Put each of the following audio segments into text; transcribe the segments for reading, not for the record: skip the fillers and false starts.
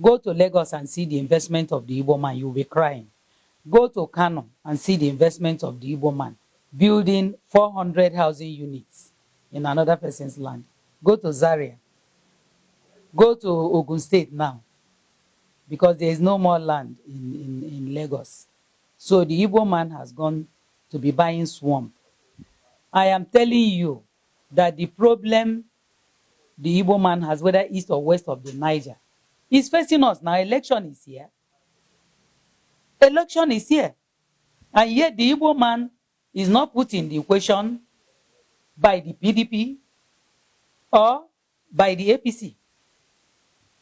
Go to Lagos and see the investment of the Igbo man, you'll be crying. Go to Kano and see the investment of the Igbo man, building 400 housing units in another person's land. Go to Zaria. Go to Ogun State now, because there is no more land in Lagos. So the Igbo man has gone to be buying swamp. I am telling you that the problem the Igbo man has, whether east or west of the Niger, is facing us now. Election is here. Election is here. And yet the Igbo man is not put in the equation by the PDP or by the APC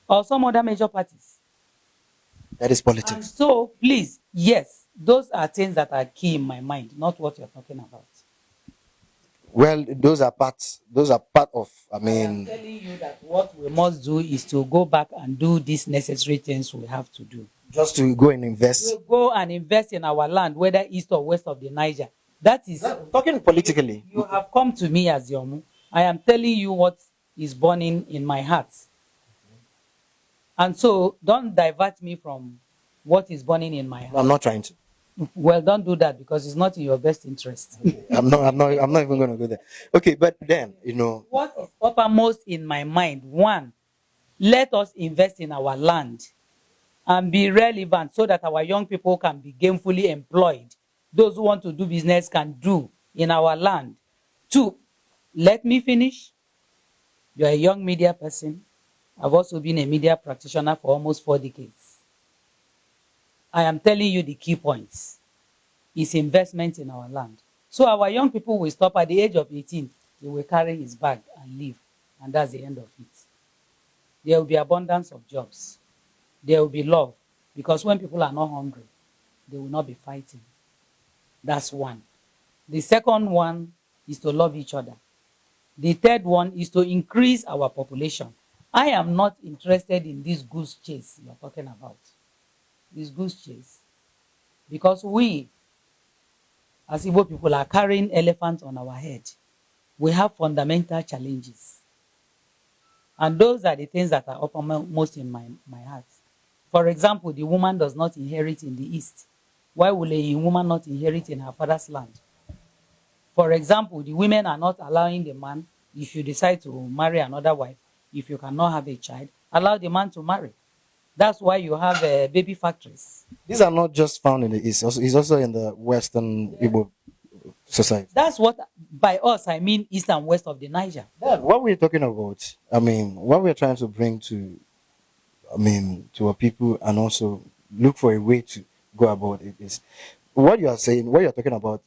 or some other major parties. That is politics. And so, please, yes, those are things that are key in my mind, not what you're talking about. Well, those are part of, I mean... I'm telling you that what we must do is to go back and do these necessary things we have to do. Just to go and invest. We'll go and invest in our land, whether east or west of the Niger. That is... Talking politically. You have come to me as Yomu. I am telling you what is burning in my heart. And so, don't divert me from what is burning in my heart. I'm not trying to. Well, don't do that, because it's not in your best interest. Okay. I'm not even going to go there. Okay, but then, you know, what is uppermost in my mind? One, let us invest in our land and be relevant so that our young people can be gainfully employed. Those who want to do business can do in our land. Two, let me finish. You're a young media person. I've also been a media practitioner for almost 4 decades. I am telling you the key points. It's investment in our land. So our young people will stop at the age of 18. They will carry his bag and leave. And that's the end of it. There will be abundance of jobs. There will be love. Because when people are not hungry, they will not be fighting. That's one. The second one is to love each other. The third one is to increase our population. I am not interested in this goose chase you're talking about. This goose chase. Because we, as Igbo people, are carrying elephants on our head. We have fundamental challenges. And those are the things that are uppermost in my heart. For example, the woman does not inherit in the East. Why will a woman not inherit in her father's land? For example, the women are not allowing the man, if you decide to marry another wife, if you cannot have a child, allow the man to marry. That's why you have baby factories. These are not just found in the East. It's also in the Western Igbo society. That's what, by us, I mean East and West of the Niger. Dad, what we're talking about, I mean, what we're trying to bring to, I mean, to our people, and also look for a way to go about it, is what you are saying, what you're talking about,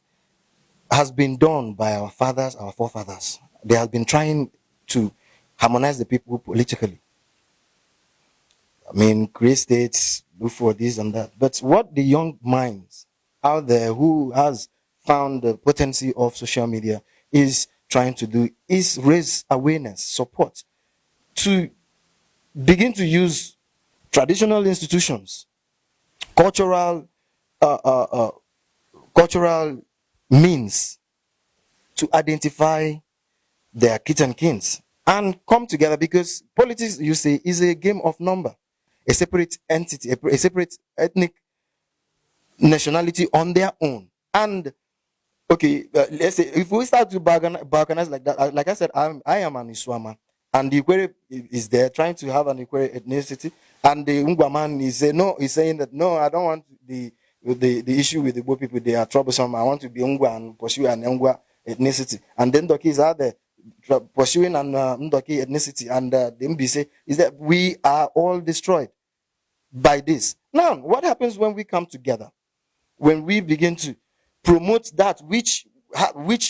has been done by our fathers, our forefathers. They have been trying to harmonize the people politically. I mean, create states, look for this and that. But what the young minds out there who has found the potency of social media is trying to do is raise awareness, support, to begin to use traditional institutions, cultural means to identify their kith and kins and come together, because politics, you say, is a game of number, a separate entity, a separate ethnic nationality on their own. And okay, let's say if we start to balkanize like that, like I said, I am an Iswama, and the Ikwere is there trying to have an Ikwere ethnicity, and the Ungwaman is saying that no, I don't want the issue with the Igbo people, they are troublesome. I want to be Ungwa and pursue an Ungwa ethnicity. And then Doki is out there pursuing an Ndoki ethnicity, and the Mbise is that we are all destroyed by this. Now, what happens when we come together? When we begin to promote that which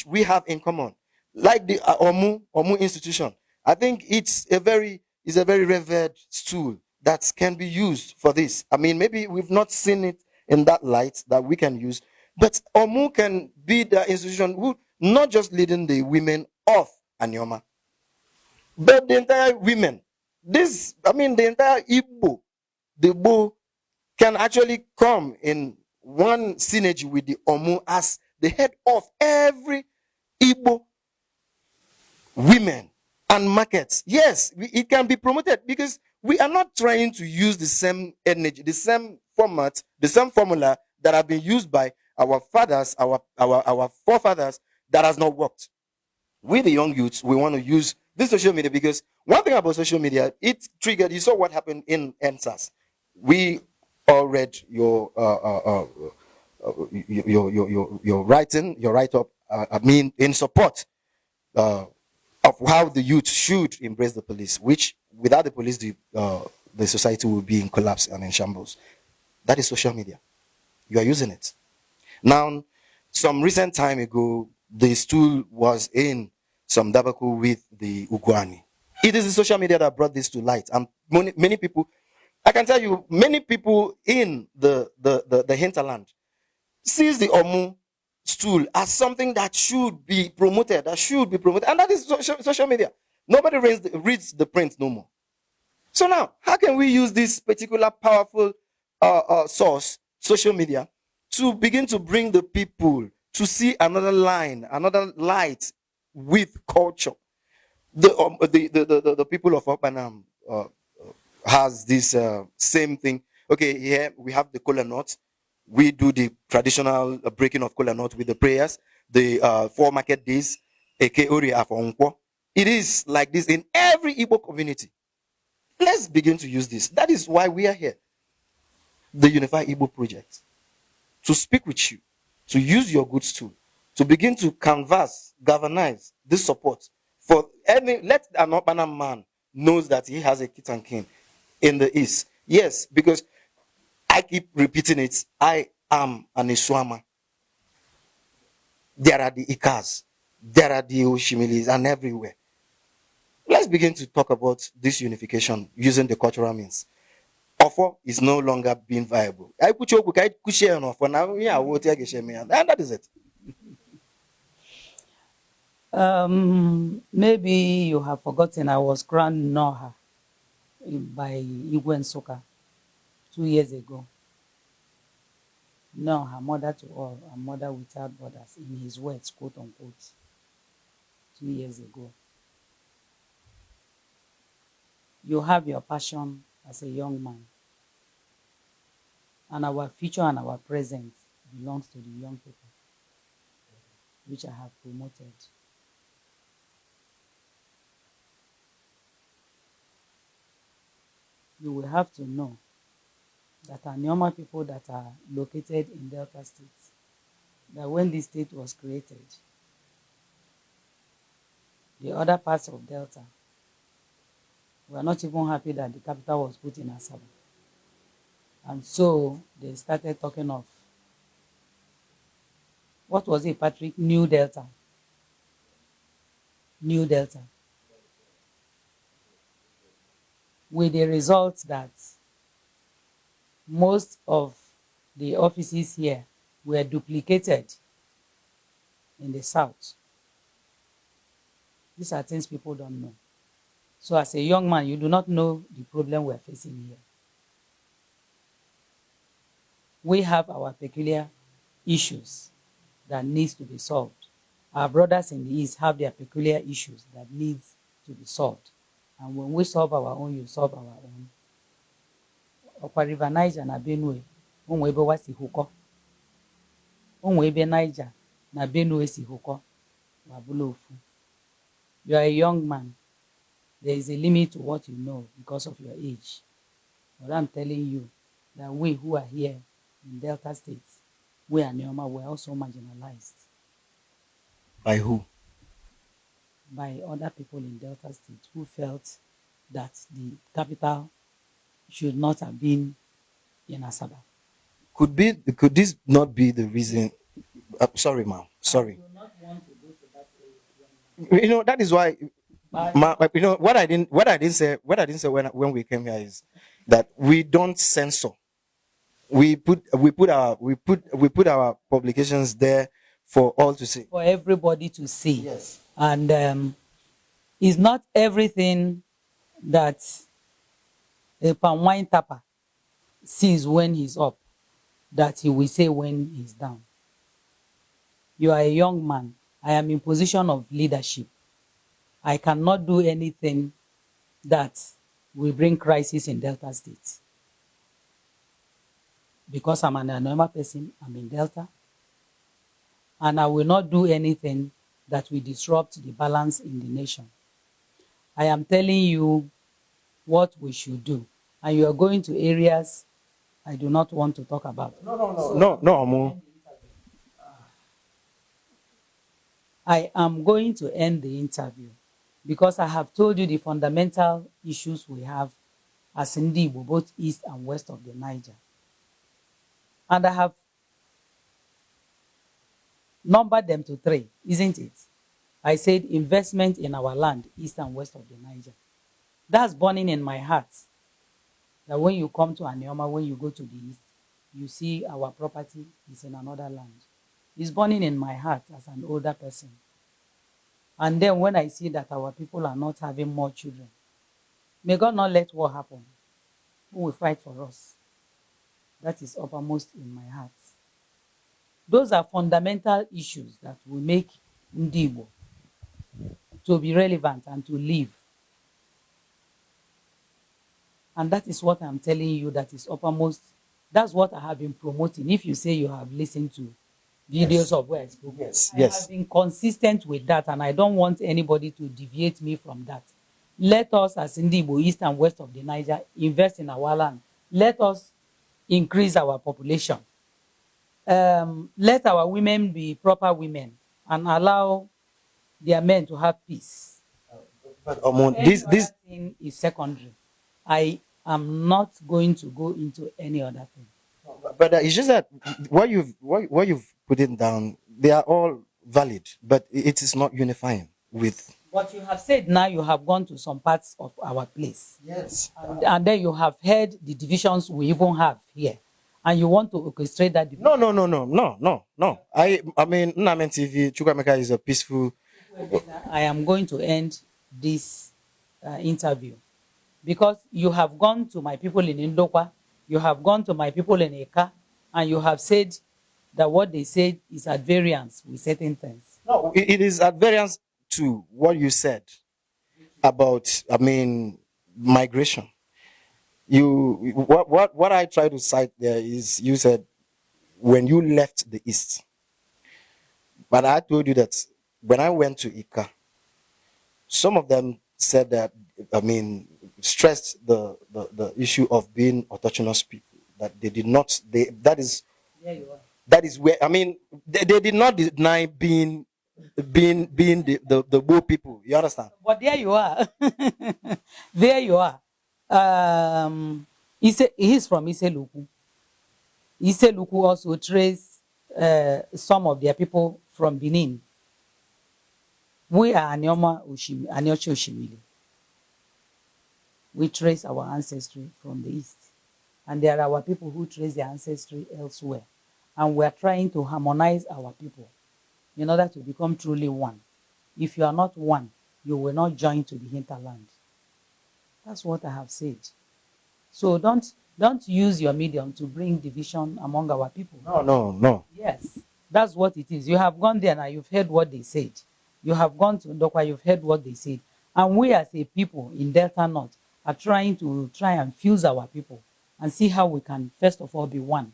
we have in common, like the Omu institution, I think it's a very revered tool that can be used for this. I mean, maybe we've not seen it in that light that we can use, but Omu can be the institution who not just leading the women of Anioma, but the entire women. This, I mean, the entire Igbo, the Igbo can actually come in one synergy with the Omu as the head of every Igbo women and markets. Yes, it can be promoted, because we are not trying to use the same energy, the same format, the same formula that have been used by our fathers, our forefathers, that has not worked. We, the young youths, we want to use this social media because one thing about social media, it triggered. You saw what happened in NSAS. We all read your writing, your write up. I mean, in support of how the youth should embrace the police. Which without the police, the society will be in collapse and in shambles. That is social media. You are using it. Now, some recent time ago, the stool was in some debacle with the Ugwani. It is the social media that brought this to light. And many people, I can tell you, many people in the hinterland sees the Omu stool as something that should be promoted, and that is social media. Nobody reads the print no more. So now, how can we use this particular powerful source, social media, to begin to bring the people to see another line, another light with culture? The people of Opanam has this same thing. Okay, here we have the kola nut. We do the traditional breaking of kola nut with the prayers, the 4 market days, aka Ori Afo Nkwo. It is like this in every Igbo community. Let's begin to use this. That is why we are here. The Unified Igbo Project. To speak with you, to use your goods tool, to begin to canvas, galvanize this support for let an Opanam man knows that he has a kit and kin in the East. Yes, because I keep repeating it. I am an Iswama. There are the Ikas, there are the Oshimilis, and everywhere. Let's begin to talk about this unification using the cultural means. Offer is no longer being viable. And that is it. Maybe you have forgotten I was crowned Noha by Igwe Nsukka 2 years ago. Noha, mother to all, a mother without borders, in his words, quote unquote, 2 years ago. You have your passion as a young man. And our future and our present belongs to the young people, which I have promoted. You will have to know that Anioma people that are located in Delta State, that when this state was created, the other parts of Delta were not even happy that the capital was put in Asaba. And so they started talking of, what was it, Patrick? New Delta. New Delta. With the result that most of the offices here were duplicated in the south. These are things people don't know. So as a young man, you do not know the problem we're facing here. We have our peculiar issues that needs to be solved. Our brothers in the East have their peculiar issues that needs to be solved. And when we solve our own, you solve our own. Okwa River Niger na Benue, onwe ebe wa si huko. Onwe ebe Niger na Benue si huko, wabula ofu. You are a young man. There is a limit to what you know because of your age. But I'm telling you that we who are here in Delta States, we and Anioma were also marginalized. By who? By other people in Delta State who felt that the capital should not have been in Asaba. Could this not be the reason? Sorry, ma'am. Sorry. I do not want to go to that area. You know, that is why. You know what I didn't say when we came here is that we don't censor. We put our publications there for all to see. For everybody to see. Yes. And it's not everything that a palm wine tapper sees when he's up that he will say when he's down. You are a young man. I am in position of leadership. I cannot do anything that will bring crisis in Delta State. Because I'm an Anioma person, I'm in Delta, and I will not do anything that will disrupt the balance in the nation. I am telling you what we should do, and you are going to areas I do not want to talk about. No, Omu. I am going to end the interview because I have told you the fundamental issues we have as Ndibo, both east and west of the Niger. And I have numbered them to 3, isn't it? I said investment in our land, east and west of the Niger. That's burning in my heart. That when you come to Anioma, when you go to the east, you see our property is in another land. It's burning in my heart as an older person. And then when I see that our people are not having more children, may God not let war happen. Who will fight for us? That is uppermost in my heart. Those are fundamental issues that will make Ndibo to be relevant and to live. And that is what I'm telling you that is uppermost. That's what I have been promoting. If you say you have listened to videos of where I spoke, I have been consistent with that, and I don't want anybody to deviate me from that. Let us, as Ndibo, east and west of the Niger, invest in our land. Let us increase our population. Let our women be proper women and allow their men to have peace. But this thing is secondary. I am not going to go into any other thing. But it's just that what you've put it down, they are all valid, but it is not unifying with what you have said. Now you have gone to some parts of our place. Yes. And then you have heard the divisions we even have here. And you want to orchestrate that division. No. I mean, Namen TV, Chukwameka is a peaceful. I am going to end this interview because you have gone to my people in Ndokwa, you have gone to my people in Eka, and you have said that what they said is at variance with certain things. No, it is at variance to what you said about, I mean, migration. What I try to cite there is you said when you left the east, but I told you that when I went to Ika, some of them said that, I mean, stressed the issue of being autochthonous people, that they did not, that is where, I mean, they did not deny being the Bo people. You understand? But there you are. There you are. He's from Iseluku. Iseluku also traced some of their people from Benin. We are Anioma Anioche Oshimili. We trace our ancestry from the east. And there are our people who trace their ancestry elsewhere. And we are trying to harmonize our people in order to become truly one. If you are not one, you will not join to the hinterland. That's what I have said. So don't use your medium to bring division among our people. No. Yes, that's what it is. You have gone there now, you've heard what they said. You have gone to Ndokwa, you've heard what they said. And we as a people in Delta North are trying and fuse our people and see how we can, first of all, be one.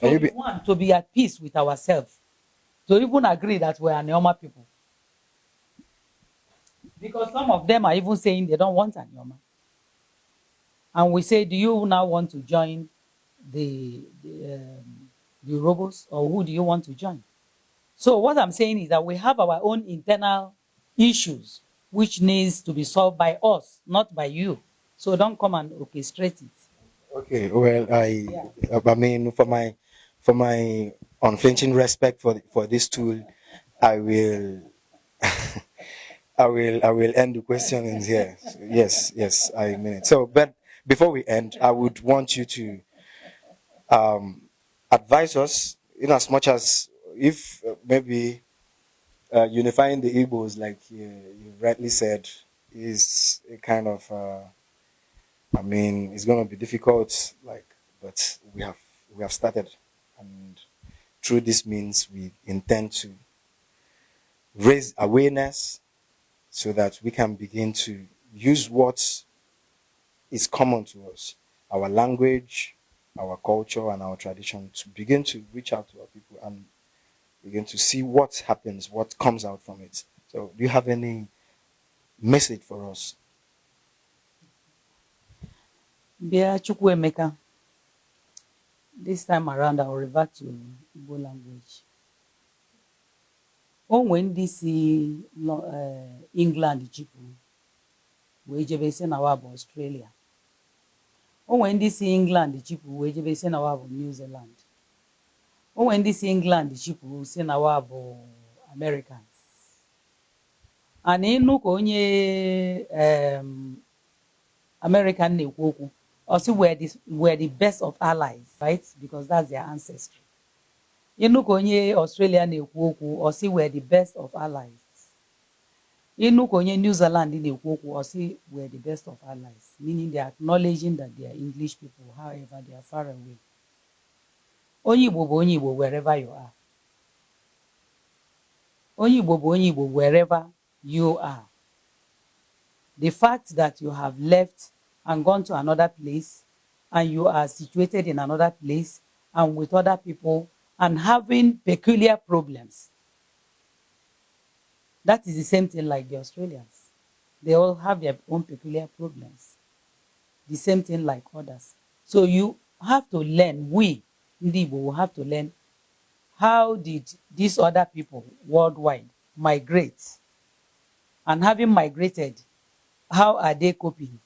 To be at peace with ourselves. To even agree that we are Anioma people. Because some of them are even saying they don't want Anioma. And we say, do you now want to join the Robos, or who do you want to join? So what I'm saying is that we have our own internal issues which needs to be solved by us, not by you. So don't come and orchestrate it. Okay, well, I mean, for my unflinching respect for this tool, I will I will end the question in here. Yes, I mean it. So, but before we end, I would want you to advise us, in as much as if maybe unifying the Igbos, like you rightly said, is a kind of I mean, it's going to be difficult, but we have started, and through this means we intend to raise awareness so that we can begin to use what is common to us, our language, our culture, and our tradition, to begin to reach out to our people and begin to see what happens, what comes out from it. So, do you have any message for us? Bia Chukwuemeka, this time around I'll revert to Igbo language. When this England chipu, we jebe se na wabo Australia. When this England chipu, we jebe se na wabo New Zealand. When this England chipu, se na wabo Americans. And inu ko onye American na-ekwu okwu, also we're the best of allies, right? Because that's their ancestry. Inu ko onye Australia na-ekwu okwu, also we're the best of allies. Inu ko onye New Zealand na-ekwu okwu, also we're the best of allies, meaning they are acknowledging that they are English people, however they are far away. Onye Igbo bụ onye Igbo wherever you are. Onye Igbo bụ onye Igbo wherever you are. The fact that you have left and gone to another place and you are situated in another place and with other people and having peculiar problems, that is the same thing like the Australians. They all have their own peculiar problems. The same thing like others. So you have to learn, we, Ndibo, will have to learn how did these other people worldwide migrate? And having migrated, how are they coping?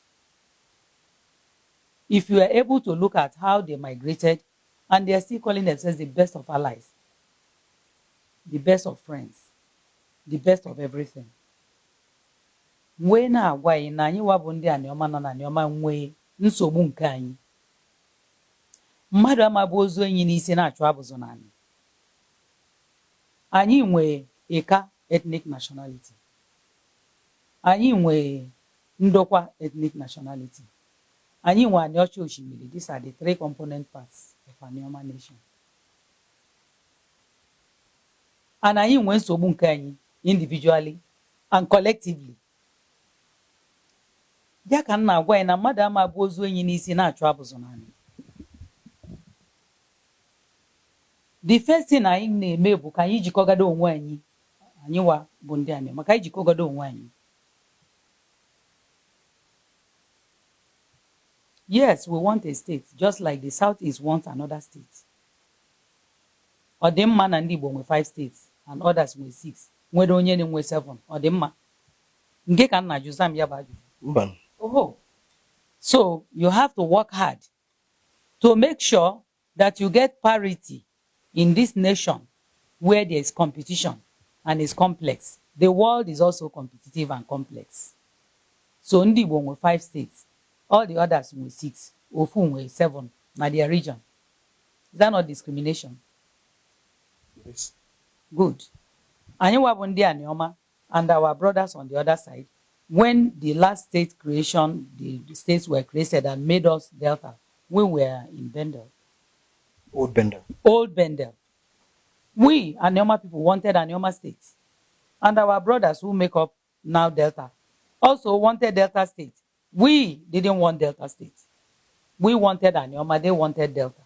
If you are able to look at how they migrated, and they are still calling themselves the best of allies, the best of friends, the best of everything. When na-agwa anyị na anyị wabụ ndị Anioma nọ na Anioma nwee nsogbu nke anyị. Mmadụ amabụ ozu enyi n'isi na-achụ abụzụ na anyị. Anyị nwee Eka ethnic nationality. Anyị nwee Ndokwa ethnic nationality. Anyị nwee Aniocha Oshimiri. These are the three component parts of Anioma nation. And anyị nwee nsogbu nke anyị individually and collectively. Ya ka nna agwa anyị na mmadụ amabụ ozu enyi n'isi na-achụ abụzụ na anyị. The first thing anyị na-eme bụ ka anyị jikọgado onwe anyị. Anyị wa bụ ndị anyị maka anyị jikọgado onwe anyị. Yes, we want a state, just like the Southeast wants another state. Odimma na ndị Igbo nwe 5 states and others nwe 6. Nwere onye nwe 7. Odimma. Nke ka nna Juzam ya baju. Mban. Oh. So you have to work hard to make sure that you get parity in this nation where there is competition and is complex. The world is also competitive and complex. So ndị Igbo nwe 5 states. All the others were 6. Ofu were 7. Na their region. Is that not discrimination? Yes. Good. Anyị wabụ ndị Anioma and our brothers on the other side. When the last state creation, the states were created and made us Delta, we were in Bendel. Old Bendel. Old Bendel. We, Anioma people, wanted Anioma state. And our brothers who make up now Delta also wanted Delta state. We didn't want Delta state. We wanted Anioma, they wanted Delta.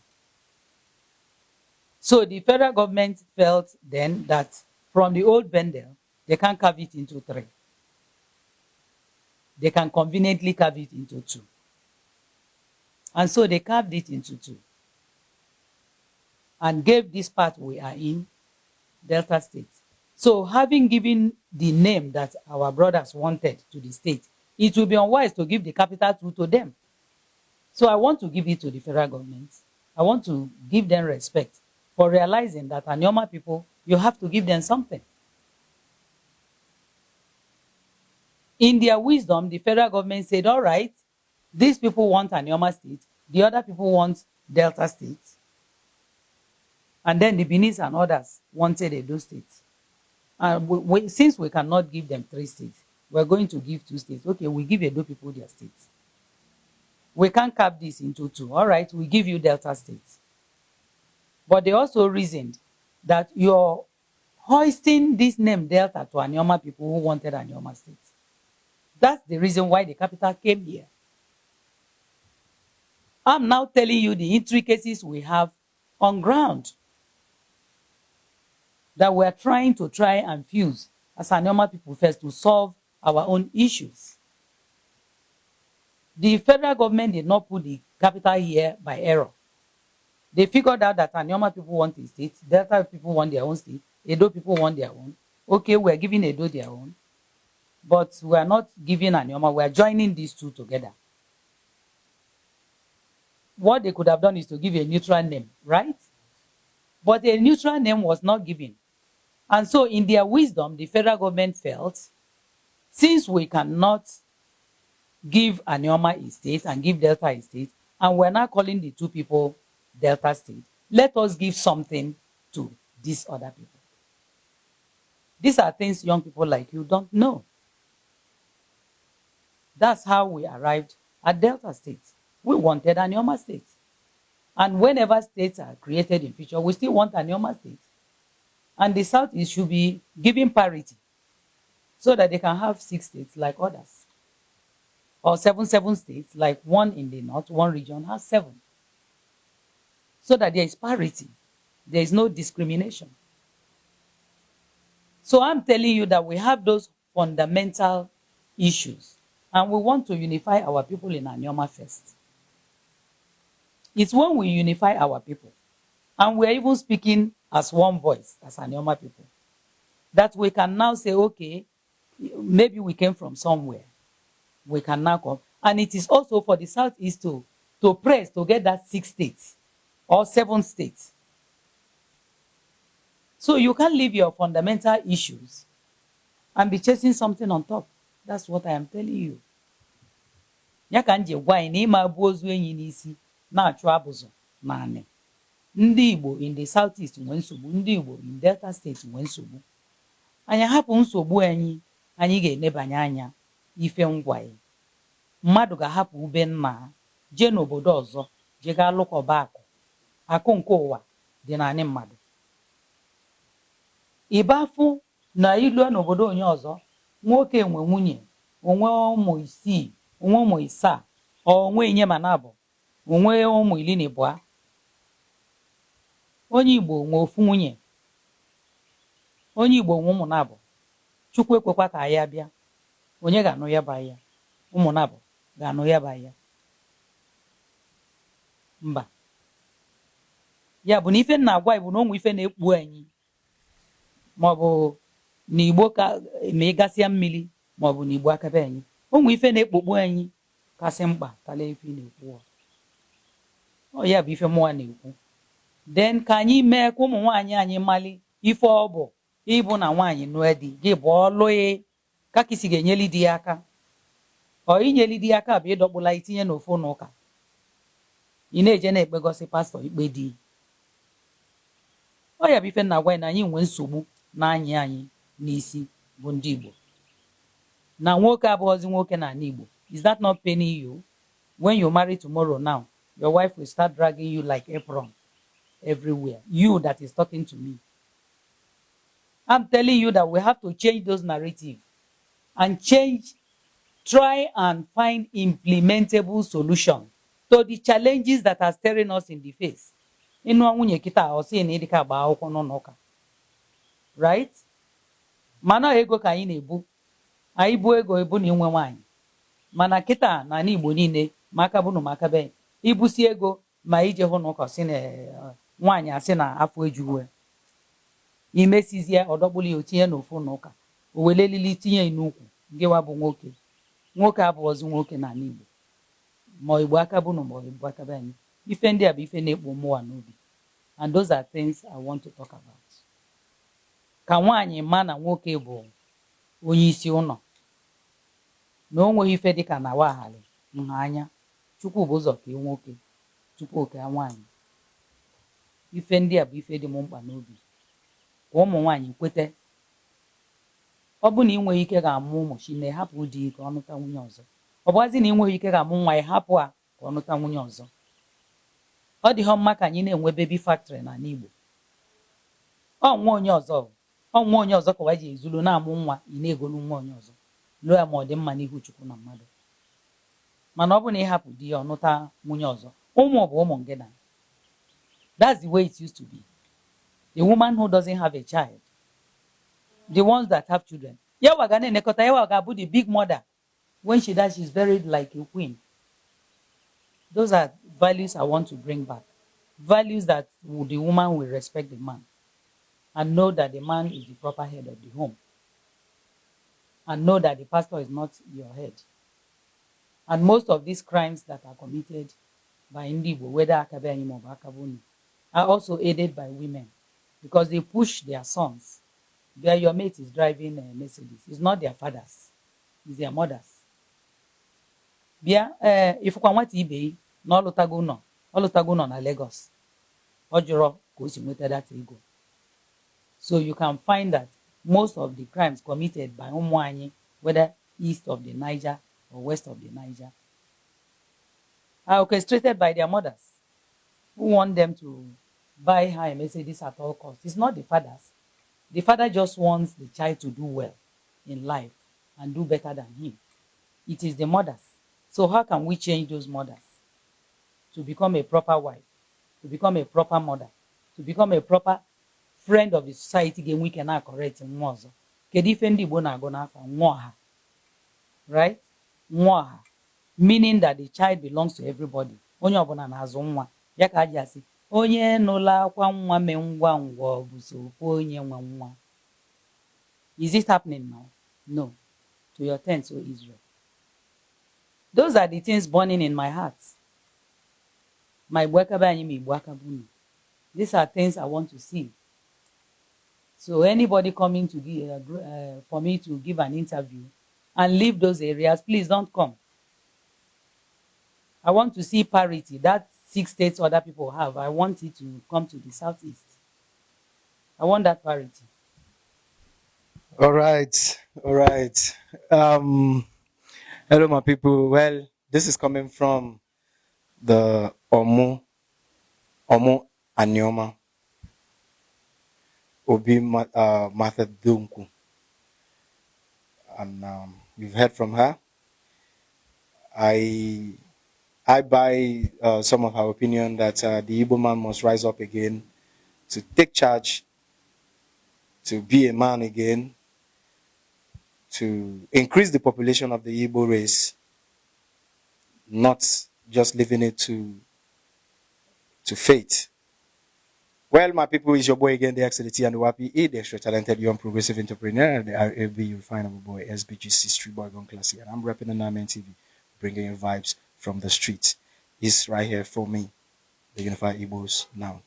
So the federal government felt then that from the old Bendel, they can carve it into 3. They can conveniently carve it into 2. And so they carved it into 2. And gave this part we are in, Delta State. So having given the name that our brothers wanted to the state, it will be unwise to give the capital to them. So I want to give it to the federal government. I want to give them respect for realizing that Anioma people, you have to give them something. In their wisdom, the federal government said, all right, these people want Anioma state, the other people want Delta state. And then the Benin and others wanted Edo state. And since we cannot give them 3 states, we're going to give 2 states. Okay, we give Edo people their states. We can't cap this into 2. All right, we give you Delta states. But they also reasoned that you're hoisting this name Delta to Anioma people who wanted Anioma states. That's the reason why the capital came here. I'm now telling you the intricacies we have on ground that we're trying and fuse as Anioma people first to solve our own issues. The federal government did not put the capital here by error. They figured out that Anioma people want a state, Delta people want their own state, Edo people want their own. Okay, we're giving Edo their own, but we're not giving Anioma, we're joining these two together. What they could have done is to give a neutral name, right? But a neutral name was not given. And so in their wisdom, the federal government felt, since we cannot give Anioma a state and give Delta a state, and we're not calling the two people Delta state, let us give something to these other people. These are things young people like you don't know. That's how we arrived at Delta state. We wanted Anioma state. And whenever states are created in future, we still want Anioma state. And the Southeast should be given parity so that they can have 6 states like others. Or 7 states, like one in the north, one region has 7. So that there is parity. There is no discrimination. So I'm telling you that we have those fundamental issues. And we want to unify our people in Anioma first. It's when we unify our people, and we're even speaking as one voice, as Anioma people, that we can now say, okay, maybe we came from somewhere. We can now come. And it is also for the Southeast to press to get that 6 states or 7 states. So you can't leave your fundamental issues and be chasing something on top. That's what I am telling you. Na-achụ abụzụ naanị. Ndị Igbo in the Southeast nwe nsogbu, ndị Igbo in Delta State nwe nsogbu. Anyị hapụ nsogbu anyị ga-enebanye anya ife ngwa ya. Mmadụ ga-ahapụ ube nna jee n'obodo ọzọ jee gaa lụkọba akụ nke ụwa dị naanị mmadụ. Ịbafụ na ilu n'obodo onye ọzọ, nwoke enwe nwunye, onwe ụmụ 6, onwe ụmụ 7, onwe enye manabụ, onwe ụmụ 12. Onye Igbo nwe ofu nwunye, onye Igbo nwe ụmụ nabụ. Chukwu ekwekwa ka ya bịa, onye ga-anụ ya ba ya, ụmụ nabụ ga-anụ ya ba ya. Mba. Ya bụ na ife na-agwa Igbo na onwe ife na-ekpu anyị, maọbụ na Igbo ka ma ịgasịa mmiri, maọbụ na Igbo akabe anyị, onwe ife na-ekpokpu anyị kasị mkpa kala ife na-ekwu. Ọ ya bụ ife mụwa na-ekwu. Then ka anyị mee ka ụmụ nwaanyị anyị mali ife ọ bụ ịbụ na nwaanyị nụọ di gị bụ ọlụ ka kisi ga-enyeli di ya aka. Ọ inyeli di ya aka bụ ịdọkpụla itinye n'ofu n'ụka. Ị na-eje na-ekpegosi pastọ ikpe di. Ọ ya bụ ife na-agwa na anyị nwee nsogbu na anyị n'isi bụ ndị Igbo. Na nwoke abụghịzi nwoke na ala Igbo. Is that not paining you? When you marry tomorrow now, your wife will start dragging you like apron everywhere. You that is talking to me. I'm telling you that we have to change those narratives and try and find implementable solutions to the challenges that are staring us in the face. Right? Mana ego ka anyị na-ebu. Anyị bu ego ebu na inwe nwaanyị. Mana kita na Igbo niile maka bunu maka be. Ibusi ego ma ije hụ n'ụka si na nwaanyị asị na afọ ejuwe. Imesizie ọdọgbuli otinye n'ofu n'ụka. O welelili tinye n'ukwu. Ngewa bụ nwoke. Nwoke abụọzi nwoke na Igbo. Ma Igbo aka bunu ma Igbo aka be anyị. Ife ndị a bụ ife na-ekpo mụwa n'obi. And those are things I want to talk about. Ka nwaanyị ma na nwoke bụ onye isi ụlọ. Na o nweghị ife dịka na waghali nha anya. Chukwu bụ ụzọ ka nwoke tupu oke nwaanyị. Ife ndị a bụ ife dị m mkpa n'obi. Ka ụmụ nwaanyị kwete. Ọ bụ na ị nweghị ike ga-amụ ụmụ chi na hapụ di ka ọ nụta nwunye ọzọ. Ọ bụghịzi na ị nweghị ike ga-amụ nwa ya hapụ a ka ọ nụta nwunye ọzọ. Ọ dịghọ mma ka anyị na-enwe baby factory na Igbo. Ọ nwa onye ọzọ ka wa ji ezulu na-amụ nwa ị na-egolu nwa onye ọzọ. lụọ ya ma ọ dị mma n'ihu Chukwu na mmadụ. Mana ọ bụ na ịhapụ di ya ọnụta nwunye ọzọ, ụmụ bụ ụmụ gị na. That's the way it used to be. The woman who doesn't have a child, the ones that have children, yawa ga na-enekọta, yawa ga-abụ the big mother. When she dies, she's buried like a queen. Those are values I want to bring back. Values that the woman will respect the man and know that the man is the proper head of the home. And know that the pastor is not your head. And most of these crimes that are committed by Indigo, whether Akabe Anioma or Akabuni, are also aided by women because they push their sons. Your mate is driving a Mercedes. It's not their fathers, it's their mothers. If you want eBay, no lutago na Lagos. Ojoro goes with that ego. So you can find that most of the crimes committed by Omu Anioma, whether east of the Niger or west of the Niger, are orchestrated by their mothers who want them to buy her a Mercedes at all costs. It's not the fathers. The father just wants the child to do well in life and do better than him. It is the mothers. So how can we change those mothers to become a proper wife, to become a proper mother, to become a proper friend of the society? Again, we cannot correct in Mozo. Right? Meaning that the child belongs to everybody. Onye ọbụla na-azụ nwa. Ya ka aji asị, onye nụla akwa nwa me ngwa ngwa bụ so onye nwa nwa. Is it happening now? No. To your tent, O Israel. Those are the things burning in my heart. My These are things I want to see. So anybody coming to give, for me to give an interview and leave those areas, please don't come. I want to see parity. That 6 states other people have, I want it to come to the southeast. I want that parity. All right. Hello, my people. Well, this is coming from the Omu Anioma Obi Mather Dumkwu, and you've heard from her. I buy some of her opinion that the Igbo man must rise up again to take charge, to be a man again, to increase the population of the Igbo race, not just leaving it to fate. Well, my people, it's your boy again, the excellent and the wappy, the extra talented young progressive entrepreneur, the RAB refinable boy, SBGC Street Boy Gone Classic, and I'm repping the Namen TV, bringing you vibes from the streets. He's right here for me, the Unified Igbos now.